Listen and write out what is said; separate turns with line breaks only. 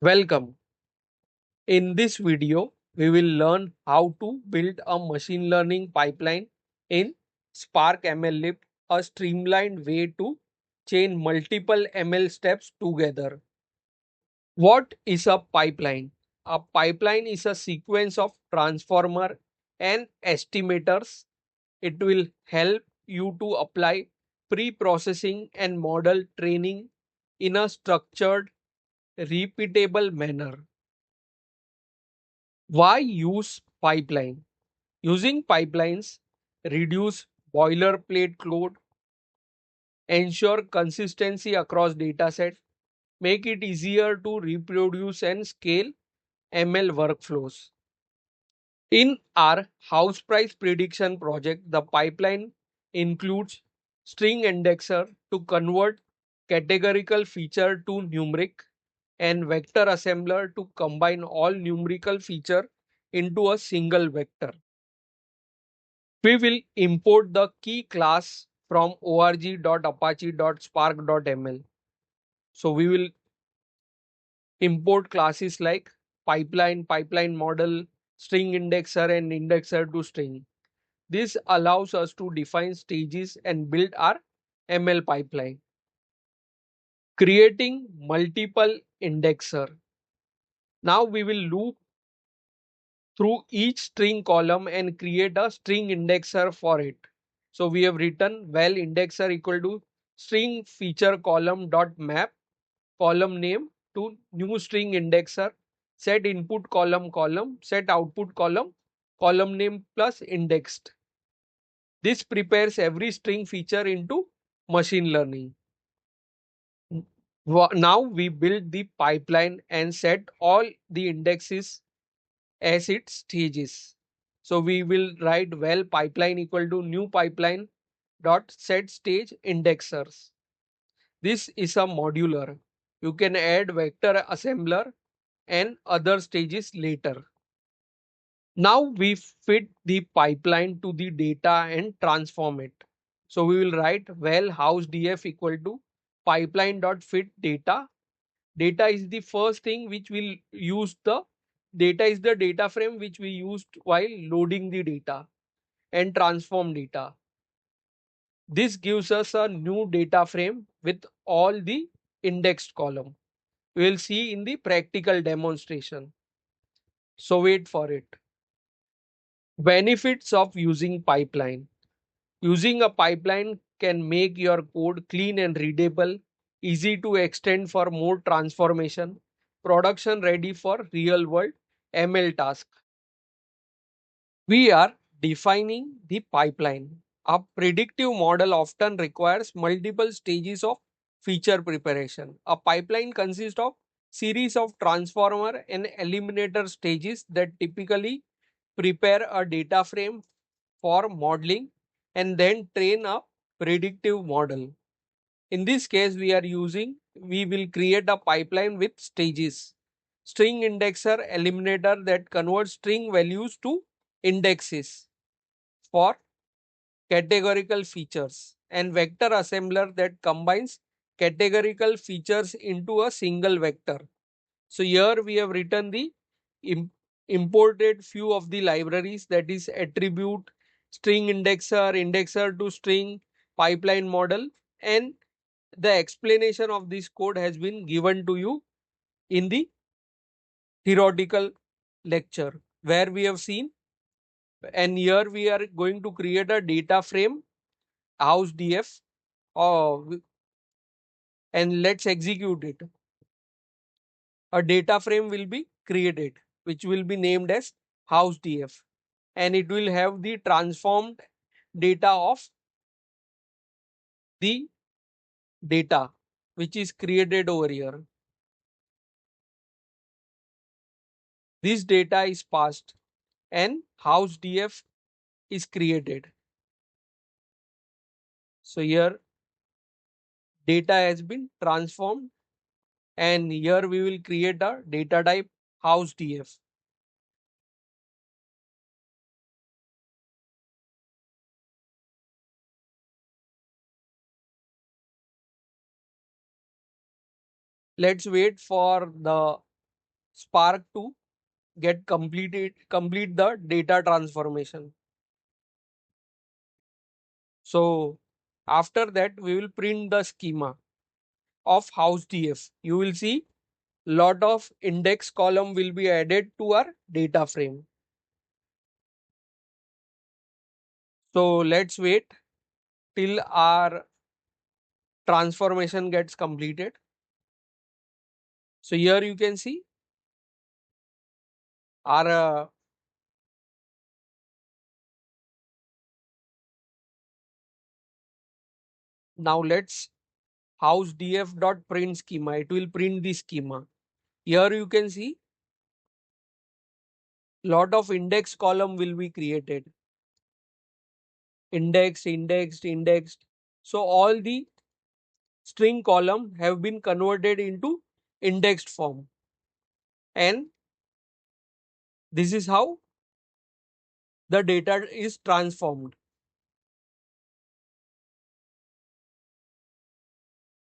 Welcome. In this video, we will learn how to build a machine learning pipeline in Spark MLlib, a streamlined way to chain multiple ML steps together. What is a pipeline? A pipeline is a sequence of transformer and estimators. It will help you to apply pre-processing and model training in a structured, repeatable manner. Why use pipeline? Using pipelines reduce boilerplate code, ensure consistency across dataset, make it easier to reproduce and scale ML workflows. In our house price prediction project, the pipeline includes string indexer to convert categorical feature to numeric and vector assembler to combine all numerical feature into a single vector. We will import the key class from org.apache.spark.ml. So we will import classes like pipeline, pipeline model, string indexer, and indexer to string. This allows us to define stages and build our ML pipeline. Creating multiple indexer. Now we will loop through each string column and create a string indexer for it. So we have written val indexer equal to string feature column dot map column name to new string indexer, set input column set output column name plus indexed. This prepares every string feature into machine learning. Now we build the pipeline and set all the indexes as its stages. So we will write val pipeline equal to new pipeline dot set stage indexers. This is a modular. You can add vector assembler and other stages later. Now we fit the pipeline to the data and transform it. So we will write val house df equal to pipeline dot fit data. Data is the first thing which will use the data is the data frame which we used while loading the data and transform data. This gives us a new data frame with all the indexed column. We will see in the practical demonstration. So wait for it. Benefits of using pipeline. Using a pipeline can make your code clean and readable, easy to extend for more transformation, production ready for real world ML task. We are defining the pipeline. A predictive model often requires multiple stages of feature preparation. A pipeline consists of series of transformer and eliminator stages that typically prepare a data frame for modeling and then train a predictive model. In this case, we will create a pipeline with stages. String indexer eliminator that converts string values to indexes for categorical features and vector assembler that combines categorical features into a single vector. So here we have written the im- imported few of the libraries, that is attribute, string indexer, indexer to string, pipeline model, and the explanation of this code has been given to you in the theoretical lecture where we have seen, and here we are going to create a data frame house df, and let's execute it. A data frame will be created which will be named as house df, and it will have the transformed data of the data which is created over here. This data is passed and house df is created. So here data has been transformed, and here we will create a data type house df. Let's wait for the Spark to complete the data transformation. So after that, we will print the schema of house df. You will see lot of index column will be added to our data frame. So let's wait till our transformation gets completed. So here you can see our now let's house df dot print schema. It will print the schema. Here you can see lot of index column will be created. Indexed, indexed, indexed. So all the string column have been converted into indexed form. And this is how the data is transformed.